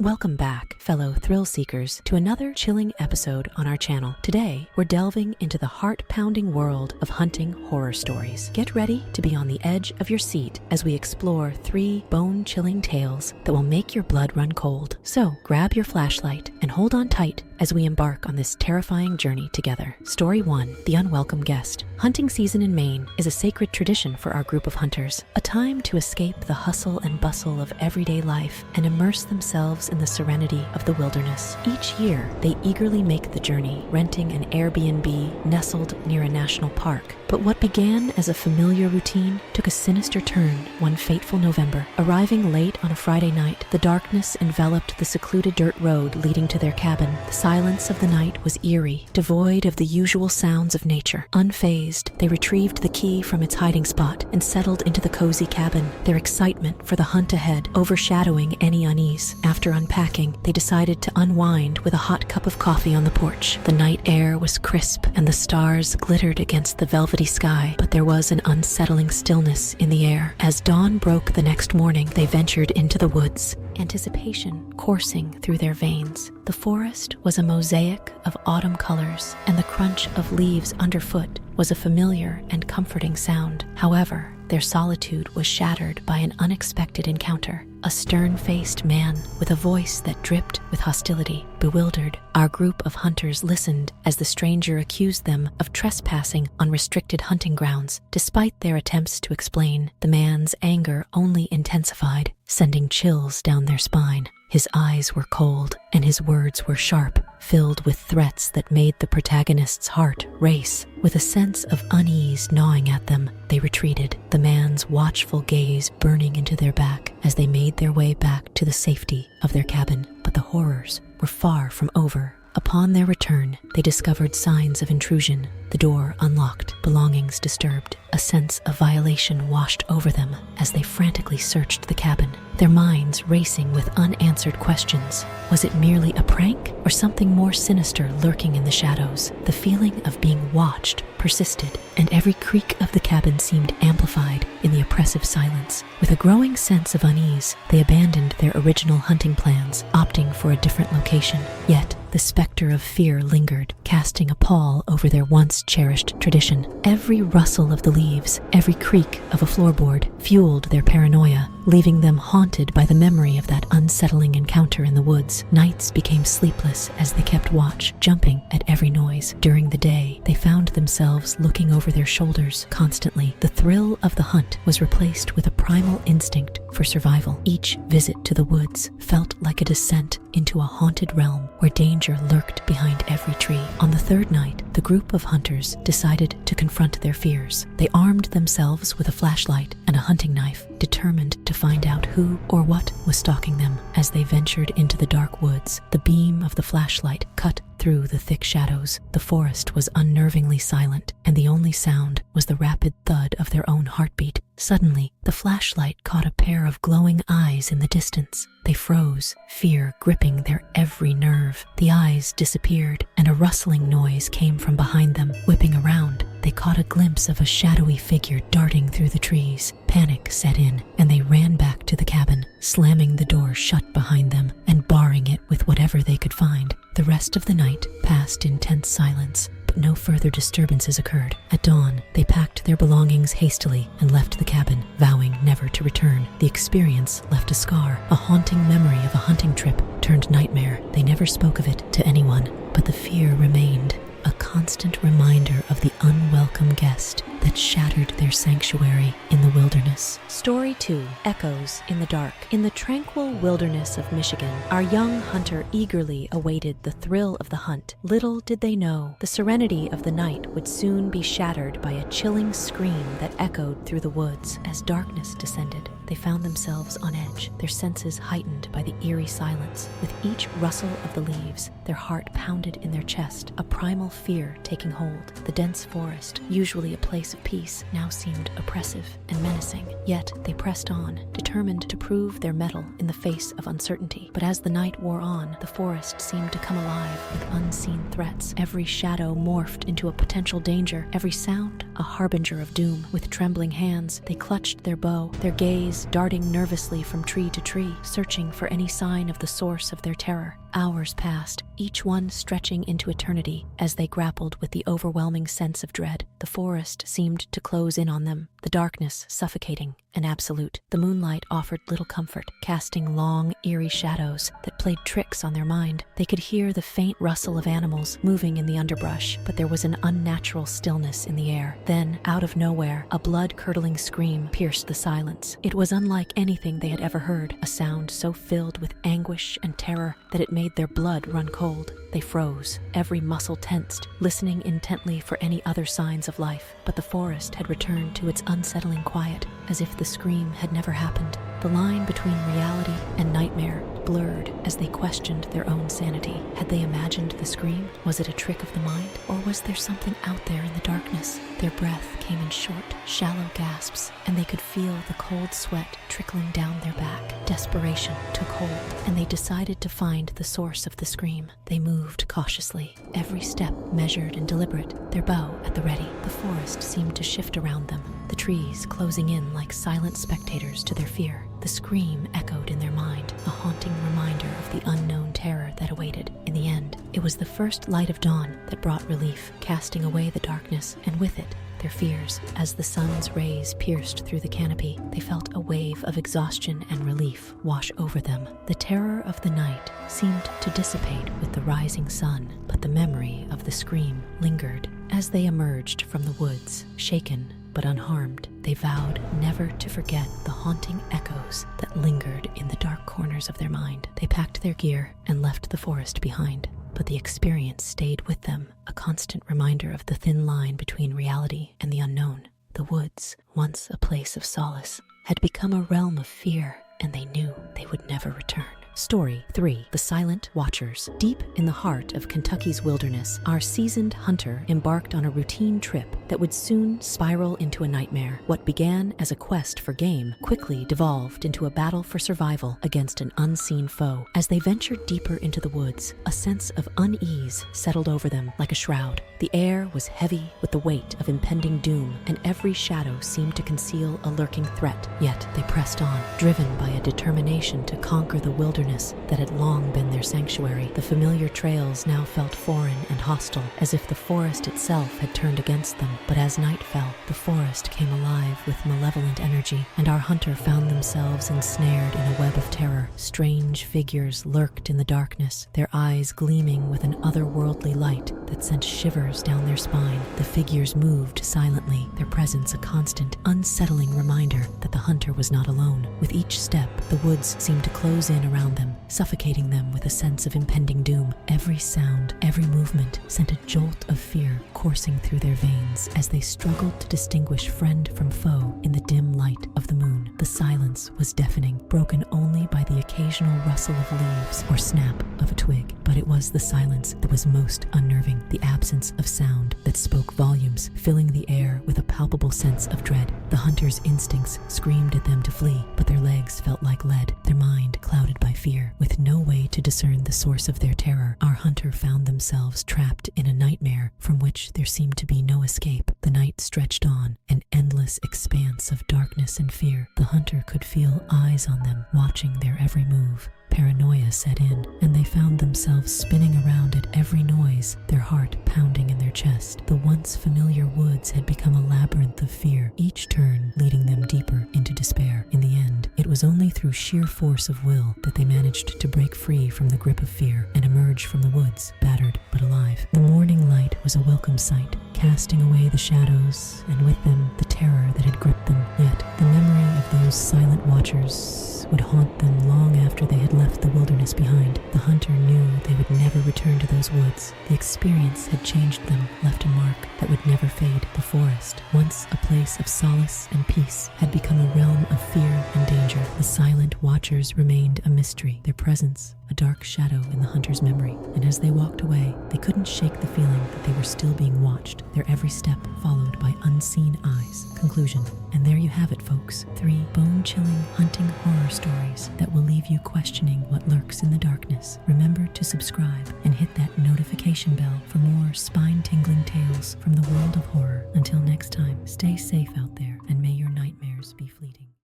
Welcome back, fellow thrill seekers, to another chilling episode on our channel. Today, we're delving into the heart-pounding world of hunting horror stories. Get ready to be on the edge of your seat as we explore 3 bone-chilling tales that will make your blood run cold. So, grab your flashlight and hold on tight as we embark on this terrifying journey together. Story 1, The Unwelcome Guest. Hunting season in Maine is a sacred tradition for our group of hunters, a time to escape the hustle and bustle of everyday life and immerse themselves in the serenity of the wilderness. Each year, they eagerly make the journey, renting an Airbnb nestled near a national park. But what began as a familiar routine took a sinister turn one fateful November. Arriving late on a Friday night, the darkness enveloped the secluded dirt road leading to their cabin. The silence of the night was eerie, devoid of the usual sounds of nature. Unfazed, they retrieved the key from its hiding spot and settled into the cozy cabin, their excitement for the hunt ahead overshadowing any unease. After unpacking, they decided to unwind with a hot cup of coffee on the porch. The night air was crisp and the stars glittered against the velvety sky, but there was an unsettling stillness in the air. As dawn broke the next morning, they ventured into the woods, anticipation coursing through their veins. The forest was a mosaic of autumn colors, and the crunch of leaves underfoot was a familiar and comforting sound. However, their solitude was shattered by an unexpected encounter. A stern-faced man with a voice that dripped with hostility. Bewildered, our group of hunters listened as the stranger accused them of trespassing on restricted hunting grounds. Despite their attempts to explain, the man's anger only intensified, sending chills down their spine. His eyes were cold, and his words were sharp, filled with threats that made the protagonist's heart race. With a sense of unease gnawing at them, they retreated, the man's watchful gaze burning into their back as they made their way back to the safety of their cabin. But the horrors were far from over. Upon their return, they discovered signs of intrusion, the door unlocked, belongings disturbed. A sense of violation washed over them as they frantically searched the cabin, their minds racing with unanswered questions. Was it merely a prank or something more sinister lurking in the shadows? The feeling of being watched persisted, and every creak of the cabin seemed amplified in the oppressive silence. With a growing sense of unease, they abandoned their original hunting plans, opting for a different location. Yet, the specter of fear lingered, casting a pall over their once cherished tradition. Every rustle of the leaves, every creak of a floorboard fueled their paranoia, leaving them haunted by the memory of that unsettling encounter in the woods. Nights became sleepless as they kept watch, jumping at every noise. During the day, they found themselves looking over their shoulders constantly. The thrill of the hunt was replaced with a primal instinct for survival. Each visit to the woods felt like a descent into a haunted realm where danger lurked behind every tree. On the 3rd night, the group of hunters decided to confront their fears. They armed themselves with a flashlight and a hunting knife, determined to find out who or what was stalking them. As they ventured into the dark woods, the beam of the flashlight cut through the thick shadows. The forest was unnervingly silent, and the only sound was the rapid thud of their own heartbeat. Suddenly, the flashlight caught a pair of glowing eyes in the distance. They froze, fear gripping their every nerve. The eyes disappeared, and a rustling noise came from behind them. Whipping around, they caught a glimpse of a shadowy figure darting through the trees. Panic set in, and they ran back to the cabin, slamming the door shut behind them and barring it with whatever they could find. The rest of the night passed in tense silence, but no further disturbances occurred. At dawn, they packed their belongings hastily and left the cabin, vowing never to return. The experience left a scar, a haunting memory of a hunting trip turned nightmare. They never spoke of it to anyone, but the fear remained, a constant reminder of the unwelcome guest that shattered their sanctuary in the wilderness. Story 2, Echoes in the Dark. In the tranquil wilderness of Michigan, our young hunter eagerly awaited the thrill of the hunt. Little did they know, the serenity of the night would soon be shattered by a chilling scream that echoed through the woods. As darkness descended, they found themselves on edge, their senses heightened by the eerie silence. With each rustle of the leaves, their heart pounded in their chest, a primal fear taking hold. The dense forest, usually a place place of peace now seemed oppressive and menacing. Yet they pressed on, determined to prove their mettle in the face of uncertainty. But as the night wore on, the forest seemed to come alive with unseen threats. Every shadow morphed into a potential danger, every sound a harbinger of doom. With trembling hands, they clutched their bow, their gaze darting nervously from tree to tree, searching for any sign of the source of their terror. Hours passed, each one stretching into eternity as they grappled with the overwhelming sense of dread. The forest seemed to close in on them, the darkness suffocating and absolute. The moonlight offered little comfort, casting long, eerie shadows that played tricks on their mind. They could hear the faint rustle of animals moving in the underbrush, but there was an unnatural stillness in the air. Then, out of nowhere, a blood-curdling scream pierced the silence. It was unlike anything they had ever heard, a sound so filled with anguish and terror that it made their blood run cold. They froze, every muscle tensed, listening intently for any other signs of life. But the forest had returned to its unsettling quiet, as if the scream had never happened. The line between reality and nightmare blurred as they questioned their own sanity. Had they imagined the scream? Was it a trick of the mind? Or was there something out there in the darkness? Their breath came in short, shallow gasps, and they could feel the cold sweat trickling down their back. Desperation took hold, and they decided to find the source of the scream. They moved cautiously, every step measured and deliberate, their bow at the ready. The forest seemed to shift around them, the trees closing in like silent spectators to their fear. The scream echoed in their mind, a haunting reminder of the unknown terror that awaited. In the end, it was the first light of dawn that brought relief, casting away the darkness, and with it, their fears. As the sun's rays pierced through the canopy, they felt a wave of exhaustion and relief wash over them. The terror of the night seemed to dissipate with the rising sun, but the memory of the scream lingered. As they emerged from the woods, shaken but unharmed, they vowed never to forget the haunting echoes that lingered in the dark corners of their mind. They packed their gear and left the forest behind, but the experience stayed with them, a constant reminder of the thin line between reality and the unknown. The woods, once a place of solace, had become a realm of fear, and they knew they would never return. Story 3. The Silent Watchers. Deep in the heart of Kentucky's wilderness, our seasoned hunter embarked on a routine trip that would soon spiral into a nightmare. What began as a quest for game quickly devolved into a battle for survival against an unseen foe. As they ventured deeper into the woods, a sense of unease settled over them like a shroud. The air was heavy with the weight of impending doom, and every shadow seemed to conceal a lurking threat. Yet they pressed on, driven by a determination to conquer the wilderness that had long been their sanctuary. The familiar trails now felt foreign and hostile, as if the forest itself had turned against them. But as night fell, the forest came alive with malevolent energy, and our hunter found themselves ensnared in a web of terror. Strange figures lurked in the darkness, their eyes gleaming with an otherworldly light that sent shivers down their spine. The figures moved silently, their presence a constant, unsettling reminder that the hunter was not alone. With each step, the woods seemed to close in around them, suffocating them with a sense of impending doom. Every sound, every movement sent a jolt of fear coursing through their veins as they struggled to distinguish friend from foe in the dim light of the moon. The silence was deafening, broken only by the occasional rustle of leaves or snap of a twig. But it was the silence that was most unnerving, the absence of sound that spoke volumes, filling the air with a palpable sense of dread. The hunter's instincts screamed at them to flee, but their legs felt like lead, their mind clouded by fear. With no way to discern the source of their terror, our hunter found themselves trapped in a nightmare from which there seemed to be no escape. The night stretched on, an endless expanse of darkness and fear. The hunter could feel eyes on them, watching their every move. Paranoia set in, and they found themselves spinning around at every noise, their heart pounding in their chest. The once familiar woods had become a labyrinth of fear, each turn leading them deeper into despair. In the end, it was only through sheer force of will that they managed to break free from the grip of fear and emerge from the woods, battered but alive. The morning light was a welcome sight, casting away the shadows, and with them the terror that had gripped them. Yet, the memory of those silent watchers would haunt them long after they had left the wilderness behind. The hunter knew they would never return to those woods. The experience had changed them, left a mark that would never fade. The forest, once a place of solace and peace, had become a realm of fear and danger. The silent watchers remained a mystery, their presence a dark shadow in the hunter's memory, and as they walked away, they couldn't shake the feeling that they were still being watched, their every step followed by unseen eyes. Conclusion. And there you have it, folks. 3 bone-chilling, hunting horror stories that will leave you questioning what lurks in the darkness. Remember to subscribe and hit that notification bell for more spine-tingling tales from the world of horror. Until next time, stay safe out there, and may